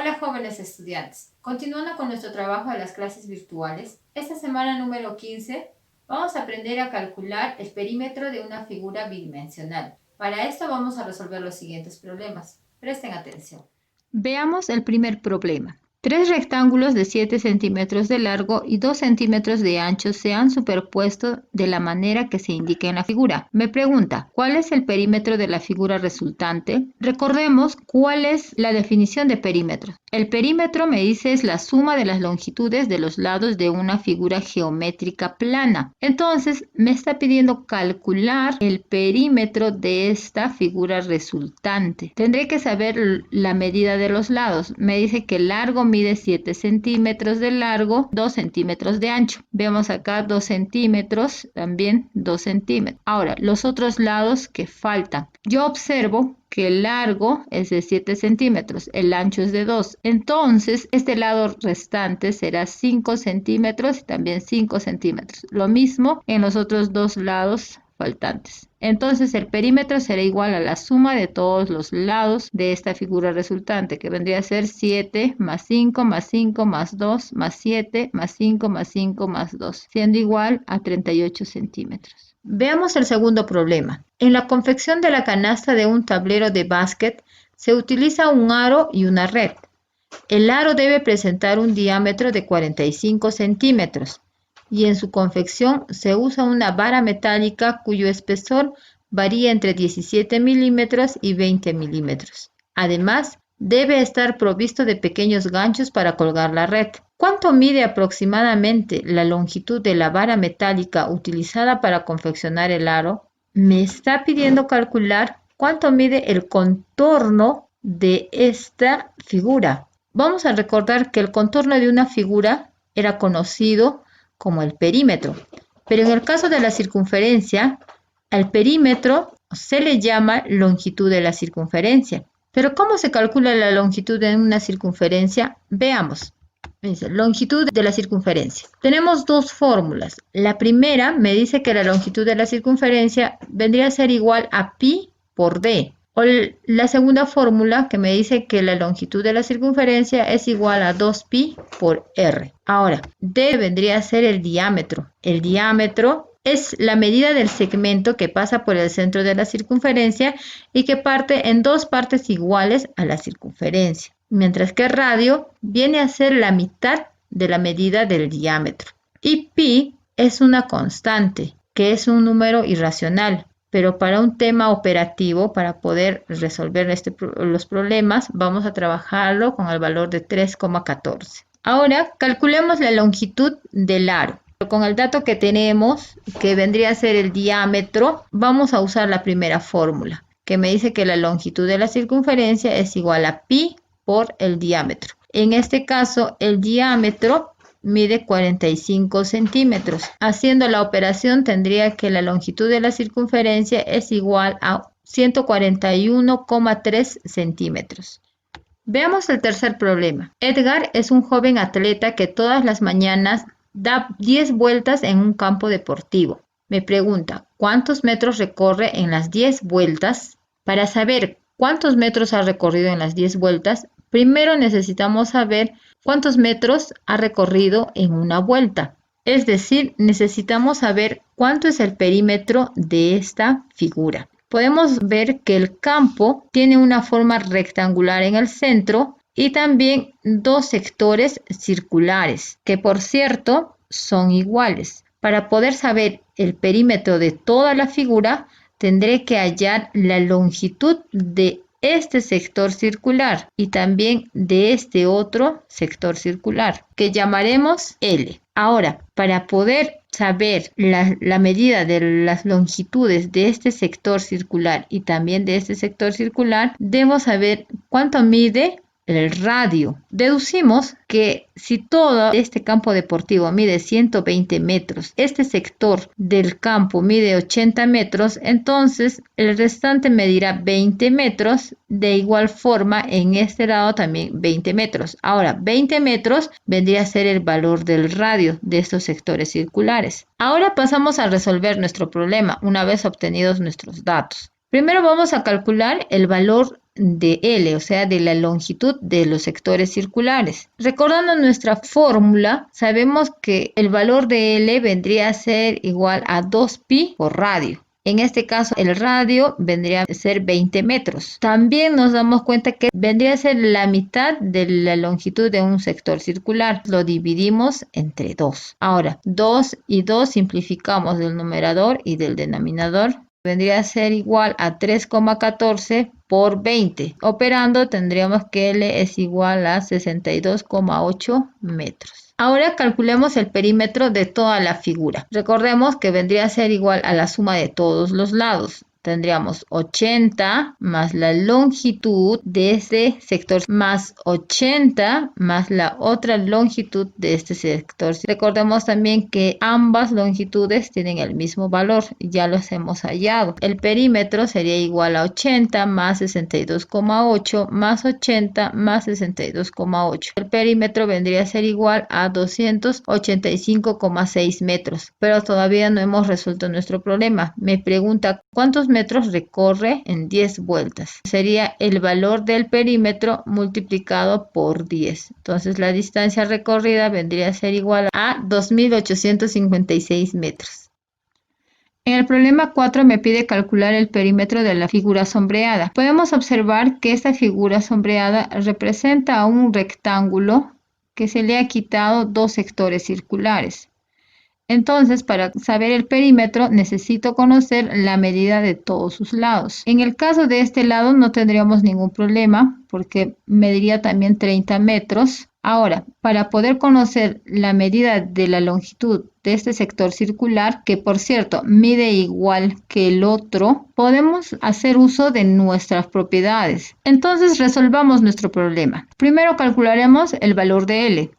Hola jóvenes estudiantes, continuando con nuestro trabajo de las clases virtuales, esta semana número 15 vamos a aprender a calcular el perímetro de una figura bidimensional. Para esto vamos a resolver los siguientes problemas. Presten atención. Veamos el primer problema. Tres rectángulos de 7 centímetros de largo y 2 centímetros de ancho se han superpuesto de la manera que se indica en la figura. Me pregunta, ¿cuál es el perímetro de la figura resultante? Recordemos cuál es la definición de perímetro. El perímetro, me dice, es la suma de las longitudes de los lados de una figura geométrica plana. Entonces, me está pidiendo calcular el perímetro de esta figura resultante. Tendré que saber la medida de los lados. Me dice que el largo mide 7 centímetros de largo, 2 centímetros de ancho. Vemos acá 2 centímetros, también 2 centímetros. Ahora, los otros lados que faltan. Yo observo que el largo es de 7 centímetros, el ancho es de 2. Entonces, este lado restante será 5 centímetros y también 5 centímetros. Lo mismo en los otros dos lados faltantes. Entonces, el perímetro será igual a la suma de todos los lados de esta figura resultante, que vendría a ser 7 más 5 más 5 más 2 más 7 más 5 más 5 más 2, siendo igual a 38 centímetros. Veamos el segundo problema. En la confección de la canasta de un tablero de básquet se utiliza un aro y una red. El aro debe presentar un diámetro de 45 centímetros y en su confección se usa una vara metálica cuyo espesor varía entre 17 milímetros y 20 milímetros. Además, debe estar provisto de pequeños ganchos para colgar la red. ¿Cuánto mide aproximadamente la longitud de la vara metálica utilizada para confeccionar el aro? Me está pidiendo calcular cuánto mide el contorno de esta figura. Vamos a recordar que el contorno de una figura era conocido como el perímetro, pero en el caso de la circunferencia, al perímetro se le llama longitud de la circunferencia. Pero ¿cómo se calcula la longitud de una circunferencia? Veamos. Dice, longitud de la circunferencia. Tenemos dos fórmulas. La primera me dice que la longitud de la circunferencia vendría a ser igual a pi por d. O la segunda fórmula que me dice que la longitud de la circunferencia es igual a 2pi por r. Ahora, d vendría a ser el diámetro. El diámetro es la medida del segmento que pasa por el centro de la circunferencia y que parte en dos partes iguales a la circunferencia. Mientras que radio viene a ser la mitad de la medida del diámetro. Y pi es una constante, que es un número irracional. Pero para un tema operativo, para poder resolver los problemas, vamos a trabajarlo con el valor de 3,14. Ahora, calculemos la longitud del aro. Con el dato que tenemos, que vendría a ser el diámetro, vamos a usar la primera fórmula, que me dice que la longitud de la circunferencia es igual a pi por el diámetro. En este caso, el diámetro mide 45 centímetros. Haciendo la operación tendría que la longitud de la circunferencia es igual a 141,3 centímetros. Veamos el tercer problema. Edgar es un joven atleta que todas las mañanas da 10 vueltas en un campo deportivo. Me pregunta, ¿cuántos metros recorre en las 10 vueltas? Para saber cuántos metros ha recorrido en las 10 vueltas, primero necesitamos saber cuántos metros ha recorrido en una vuelta. Es decir, necesitamos saber cuánto es el perímetro de esta figura. Podemos ver que el campo tiene una forma rectangular en el centro y también dos sectores circulares, que por cierto son iguales. Para poder saber el perímetro de toda la figura, tendré que hallar la longitud de este sector circular y también de este otro sector circular, que llamaremos L. Ahora, para poder saber la medida de las longitudes de este sector circular y también de este sector circular, debo saber cuánto mide el radio. Deducimos que si todo este campo deportivo mide 120 metros, este sector del campo mide 80 metros, entonces el restante medirá 20 metros, de igual forma en este lado también 20 metros. Ahora, 20 metros vendría a ser el valor del radio de estos sectores circulares. Ahora pasamos a resolver nuestro problema una vez obtenidos nuestros datos. Primero vamos a calcular el valor de L, o sea, de la longitud de los sectores circulares. Recordando nuestra fórmula, sabemos que el valor de L vendría a ser igual a 2pi por radio. En este caso, el radio vendría a ser 20 metros. También nos damos cuenta que vendría a ser la mitad de la longitud de un sector circular. Lo dividimos entre 2. Ahora, 2 y 2 simplificamos del numerador y del denominador. Vendría a ser igual a 3,14 por 20. Operando tendríamos que L es igual a 62,8 metros. Ahora calculemos el perímetro de toda la figura. Recordemos que vendría a ser igual a la suma de todos los lados. Tendríamos 80 más la longitud de este sector más 80 más la otra longitud de este sector. Recordemos también que ambas longitudes tienen el mismo valor, ya los hemos hallado. El perímetro sería igual a 80 más 62,8 más 80 más 62,8. El perímetro vendría a ser igual a 285,6 metros, pero todavía no hemos resuelto nuestro problema. Me pregunta cuántos metros recorre en 10 vueltas. Sería el valor del perímetro multiplicado por 10. Entonces la distancia recorrida vendría a ser igual a 2.856 metros. En el problema 4 me pide calcular el perímetro de la figura sombreada. Podemos observar que esta figura sombreada representa un rectángulo que se le ha quitado dos sectores circulares. Entonces, para saber el perímetro, necesito conocer la medida de todos sus lados. En el caso de este lado no tendríamos ningún problema porque mediría también 30 metros. Ahora, para poder conocer la medida de la longitud de este sector circular, que por cierto mide igual que el otro, podemos hacer uso de nuestras propiedades. Entonces, resolvamos nuestro problema. Primero calcularemos el valor de L.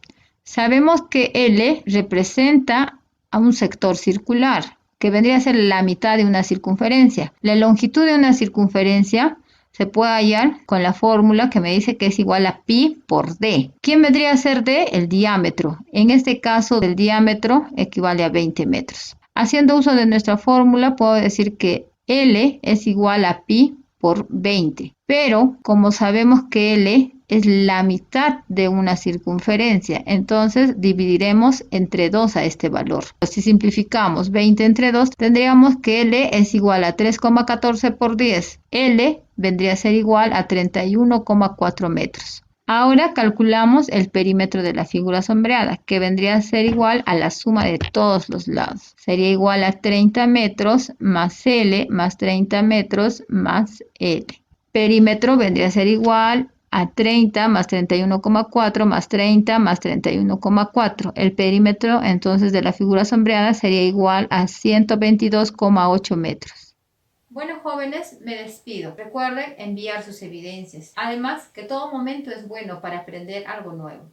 Sabemos que L representa a un sector circular, que vendría a ser la mitad de una circunferencia. La longitud de una circunferencia se puede hallar con la fórmula que me dice que es igual a pi por d. ¿Quién vendría a ser d? El diámetro. En este caso, el diámetro equivale a 20 metros. Haciendo uso de nuestra fórmula, puedo decir que L es igual a pi por 20. Pero, como sabemos que L es la mitad de una circunferencia, entonces dividiremos entre 2 a este valor. Si simplificamos 20 entre 2, tendríamos que L es igual a 3,14 por 10. L vendría a ser igual a 31,4 metros. Ahora calculamos el perímetro de la figura sombreada, que vendría a ser igual a la suma de todos los lados. Sería igual a 30 metros más L más 30 metros más L. Perímetro vendría a ser igual a 30 más 31,4 más 30 más 31,4. El perímetro entonces de la figura sombreada sería igual a 122,8 metros. Bueno, jóvenes, me despido. Recuerden enviar sus evidencias. Además, que todo momento es bueno para aprender algo nuevo.